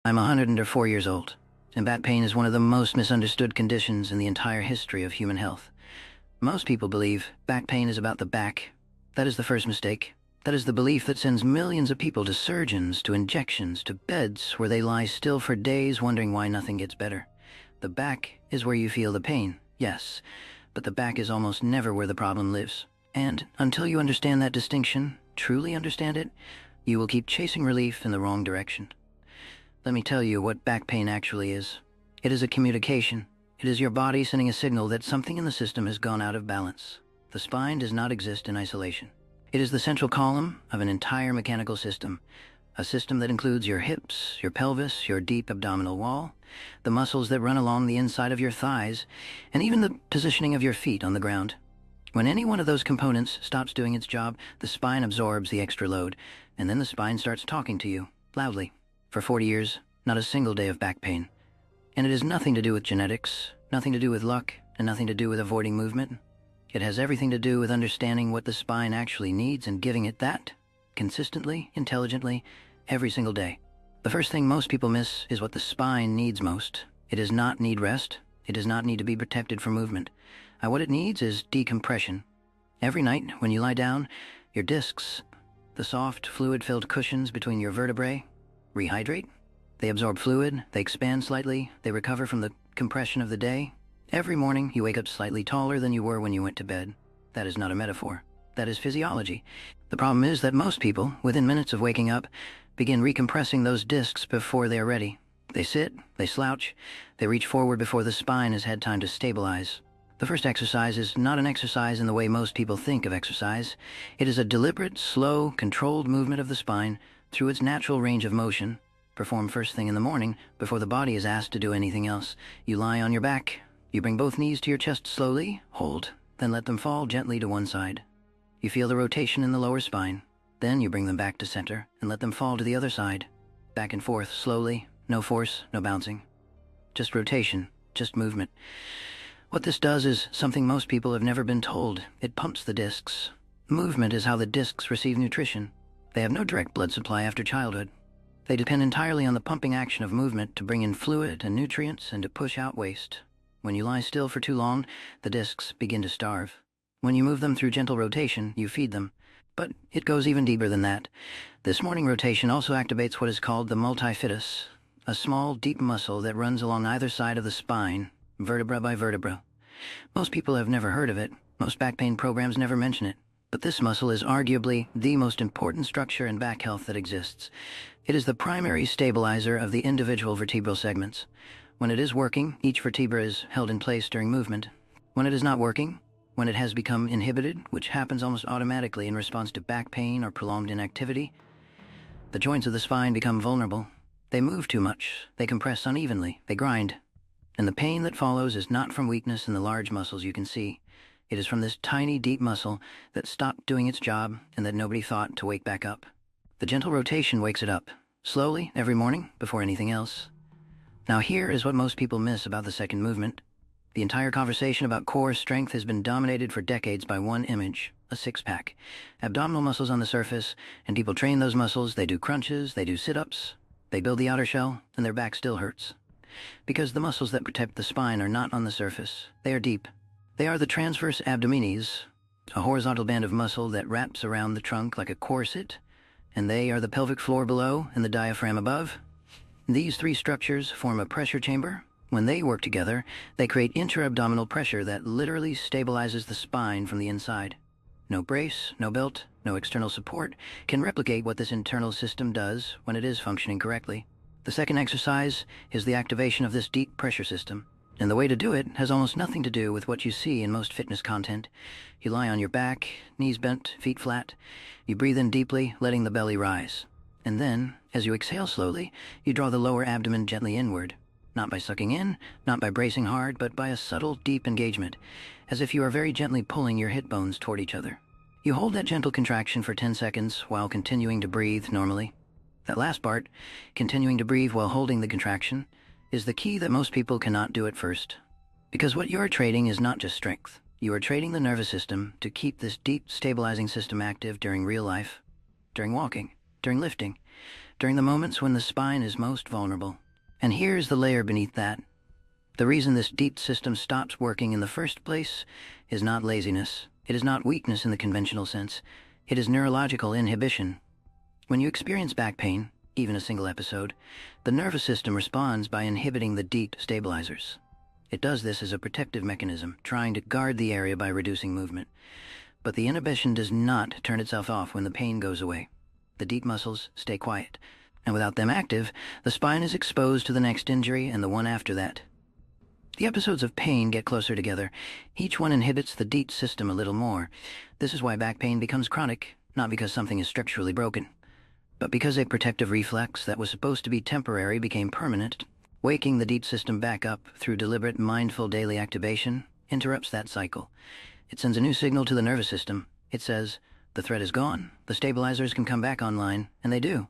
I'm 104 years old, and back pain is one of the most misunderstood conditions in the entire history of human health. Most people believe back pain is about the back. That is the first mistake. That is the belief that sends millions of people to surgeons, to injections, to beds where they lie still for days wondering why nothing gets better. The back is where you feel the pain, yes, but the back is almost never where the problem lives. And until you understand that distinction, truly understand it, you will keep chasing relief in the wrong direction. Let me tell you what back pain actually is. It is a communication. It is your body sending a signal that something in the system has gone out of balance. The spine does not exist in isolation. It is the central column of an entire mechanical system, a system that includes your hips, your pelvis, your deep abdominal wall, the muscles that run along the inside of your thighs, and even the positioning of your feet on the ground. When any one of those components stops doing its job, the spine absorbs the extra load, and then the spine starts talking to you, loudly. For 40 years, not a single day of back pain. And it has nothing to do with genetics, nothing to do with luck, and nothing to do with avoiding movement. It has everything to do with understanding what the spine actually needs and giving it that, consistently, intelligently, every single day. The first thing most people miss is what the spine needs most. It does not need rest. It does not need to be protected from movement. What it needs is decompression. Every night, when you lie down, your discs, the soft, fluid-filled cushions between your vertebrae, rehydrate. They absorb fluid, they expand slightly, they recover from the compression of the day. Every morning, you wake up slightly taller than you were when you went to bed. That is not a metaphor. That is physiology. The problem is that most people, within minutes of waking up, begin recompressing those discs before they are ready. They sit, they slouch, they reach forward before the spine has had time to stabilize. The first exercise is not an exercise in the way most people think of exercise. It is a deliberate, slow, controlled movement of the spine through its natural range of motion, performed first thing in the morning before the body is asked to do anything else. You lie on your back. You bring both knees to your chest slowly, hold, then let them fall gently to one side. You feel the rotation in the lower spine. Then you bring them back to center and let them fall to the other side. Back and forth, slowly, no force, no bouncing. Just rotation, just movement. What this does is something most people have never been told. It pumps the discs. Movement is how the discs receive nutrition. They have no direct blood supply after childhood. They depend entirely on the pumping action of movement to bring in fluid and nutrients and to push out waste. When you lie still for too long, the discs begin to starve. When you move them through gentle rotation, you feed them. But it goes even deeper than that. This morning rotation also activates what is called the multifidus, a small, deep muscle that runs along either side of the spine, vertebra by vertebra. Most people have never heard of it. Most back pain programs never mention it. But this muscle is arguably the most important structure in back health that exists. It is the primary stabilizer of the individual vertebral segments. When it is working, each vertebra is held in place during movement. When it is not working, when it has become inhibited, which happens almost automatically in response to back pain or prolonged inactivity, the joints of the spine become vulnerable. They move too much, they compress unevenly, they grind. And the pain that follows is not from weakness in the large muscles you can see. It is from this tiny, deep muscle that stopped doing its job and that nobody thought to wake back up. The gentle rotation wakes it up, slowly, every morning, before anything else. Now here is what most people miss about the second movement. The entire conversation about core strength has been dominated for decades by one image, a six-pack. Abdominal muscles on the surface, and people train those muscles, they do crunches, they do sit-ups, they build the outer shell, and their back still hurts. Because the muscles that protect the spine are not on the surface, they are deep. They are the transverse abdominis, a horizontal band of muscle that wraps around the trunk like a corset, and they are the pelvic floor below and the diaphragm above. These three structures form a pressure chamber. When they work together, they create intra-abdominal pressure that literally stabilizes the spine from the inside. No brace, no belt, no external support can replicate what this internal system does when it is functioning correctly. The second exercise is the activation of this deep pressure system. And the way to do it has almost nothing to do with what you see in most fitness content. You lie on your back, knees bent, feet flat. You breathe in deeply, letting the belly rise. And then, as you exhale slowly, you draw the lower abdomen gently inward. Not by sucking in, not by bracing hard, but by a subtle, deep engagement, as if you are very gently pulling your hip bones toward each other. You hold that gentle contraction for 10 seconds while continuing to breathe normally. That last part, continuing to breathe while holding the contraction, is the key that most people cannot do at first. Because what you are trading is not just strength. You are trading the nervous system to keep this deep, stabilizing system active during real life, during walking, during lifting, during the moments when the spine is most vulnerable. And here's the layer beneath that. The reason this deep system stops working in the first place is not laziness. It is not weakness in the conventional sense. It is neurological inhibition. When you experience back pain, even a single episode, the nervous system responds by inhibiting the DEET stabilizers. It does this as a protective mechanism, trying to guard the area by reducing movement. But the inhibition does not turn itself off when the pain goes away. The DEET muscles stay quiet, and without them active, the spine is exposed to the next injury and the one after that. The episodes of pain get closer together. Each one inhibits the DEET system a little more. This is why back pain becomes chronic, not because something is structurally broken, but because a protective reflex that was supposed to be temporary became permanent. Waking the DEET system back up through deliberate, mindful daily activation interrupts that cycle. It sends a new signal to the nervous system. It says, the threat is gone, the stabilizers can come back online, and they do,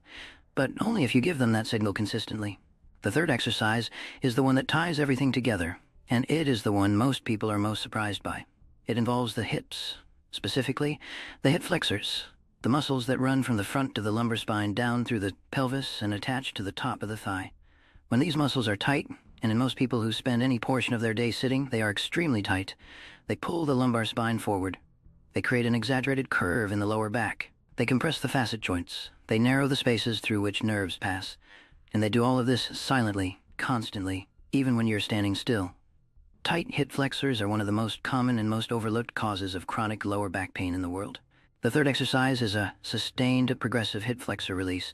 but only if you give them that signal consistently. The third exercise is the one that ties everything together, and it is the one most people are most surprised by. It involves the hips, specifically the hip flexors, the muscles that run from the front of the lumbar spine down through the pelvis and attach to the top of the thigh. When these muscles are tight, and in most people who spend any portion of their day sitting, they are extremely tight, they pull the lumbar spine forward. They create an exaggerated curve in the lower back. They compress the facet joints. They narrow the spaces through which nerves pass. And they do all of this silently, constantly, even when you're standing still. Tight hip flexors are one of the most common and most overlooked causes of chronic lower back pain in the world. The third exercise is a sustained progressive hip flexor release.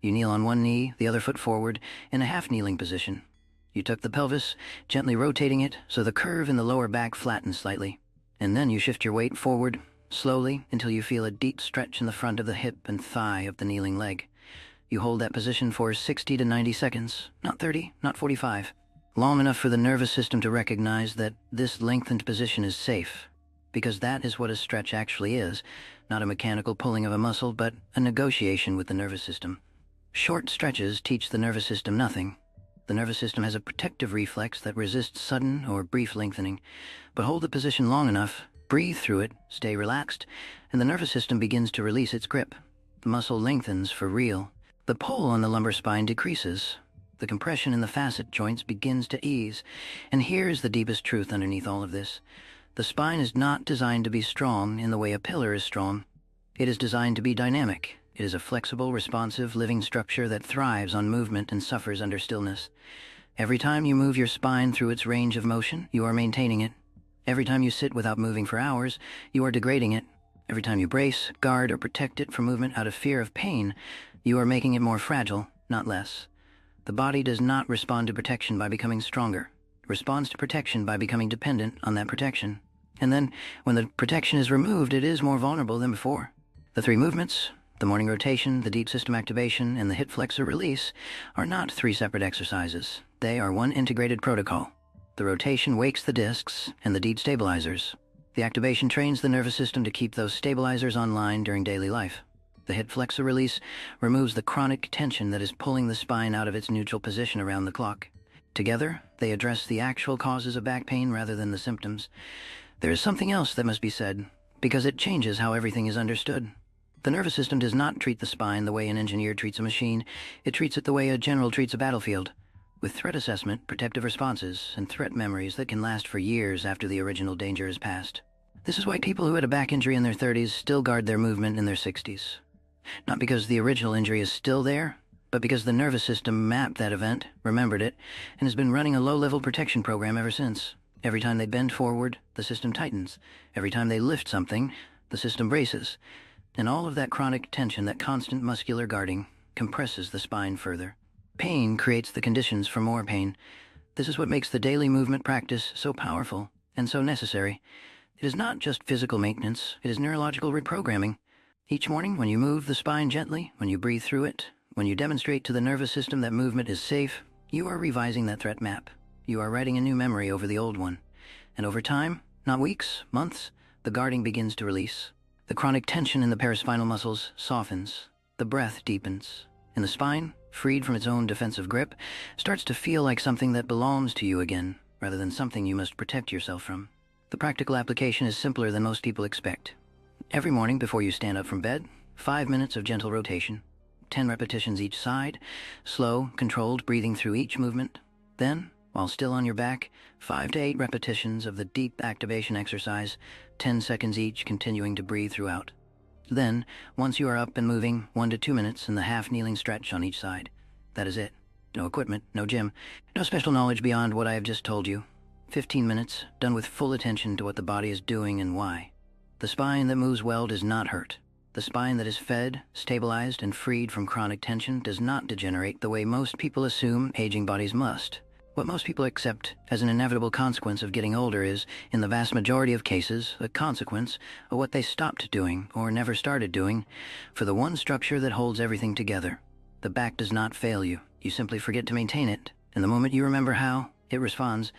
You kneel on one knee, the other foot forward, in a half-kneeling position. You tuck the pelvis, gently rotating it so the curve in the lower back flattens slightly. And then you shift your weight forward, slowly, until you feel a deep stretch in the front of the hip and thigh of the kneeling leg. You hold that position for 60 to 90 seconds, not 30, not 45. Long enough for the nervous system to recognize that this lengthened position is safe, because that is what a stretch actually is, not a mechanical pulling of a muscle, but a negotiation with the nervous system. Short stretches teach the nervous system nothing. The nervous system has a protective reflex that resists sudden or brief lengthening, but hold the position long enough, breathe through it, stay relaxed, and the nervous system begins to release its grip. The muscle lengthens for real. The pull on the lumbar spine decreases. The compression in the facet joints begins to ease. And here's the deepest truth underneath all of this. The spine is not designed to be strong in the way a pillar is strong. It is designed to be dynamic. It is a flexible, responsive, living structure that thrives on movement and suffers under stillness. Every time you move your spine through its range of motion, you are maintaining it. Every time you sit without moving for hours, you are degrading it. Every time you brace, guard, or protect it from movement out of fear of pain, you are making it more fragile, not less. The body does not respond to protection by becoming stronger. It responds to protection by becoming dependent on that protection. And then, when the protection is removed, it is more vulnerable than before. The three movements, the morning rotation, the DEET system activation, and the hip flexor release, are not three separate exercises. They are one integrated protocol. The rotation wakes the discs and the DEET stabilizers. The activation trains the nervous system to keep those stabilizers online during daily life. The hip flexor release removes the chronic tension that is pulling the spine out of its neutral position around the clock. Together, they address the actual causes of back pain rather than the symptoms. There is something else that must be said, because it changes how everything is understood. The nervous system does not treat the spine the way an engineer treats a machine. It treats it the way a general treats a battlefield, with threat assessment, protective responses, and threat memories that can last for years after the original danger has passed. This is why people who had a back injury in their 30s still guard their movement in their 60s. Not because the original injury is still there, but because the nervous system mapped that event, remembered it, and has been running a low-level protection program ever since. Every time they bend forward, the system tightens. Every time they lift something, the system braces. And all of that chronic tension, that constant muscular guarding, compresses the spine further. Pain creates the conditions for more pain. This is what makes the daily movement practice so powerful and so necessary. It is not just physical maintenance, it is neurological reprogramming. Each morning, when you move the spine gently, when you breathe through it, when you demonstrate to the nervous system that movement is safe, you are revising that threat map. You are writing a new memory over the old one. And over time, not weeks, months, the guarding begins to release. The chronic tension in the paraspinal muscles softens. The breath deepens. And the spine, freed from its own defensive grip, starts to feel like something that belongs to you again, rather than something you must protect yourself from. The practical application is simpler than most people expect. Every morning before you stand up from bed, 5 minutes of gentle rotation. 10 repetitions each side, slow, controlled breathing through each movement. Then, while still on your back, 5 to 8 repetitions of the deep activation exercise, 10 seconds each, continuing to breathe throughout. Then, once you are up and moving, 1 to 2 minutes in the half-kneeling stretch on each side. That is it. No equipment, no gym, no special knowledge beyond what I have just told you. 15 minutes, done with full attention to what the body is doing and why. The spine that moves well does not hurt. The spine that is fed, stabilized, and freed from chronic tension does not degenerate the way most people assume aging bodies must. What most people accept as an inevitable consequence of getting older is, in the vast majority of cases, a consequence of what they stopped doing or never started doing for the one structure that holds everything together. The back does not fail you. You simply forget to maintain it, and the moment you remember how, it responds,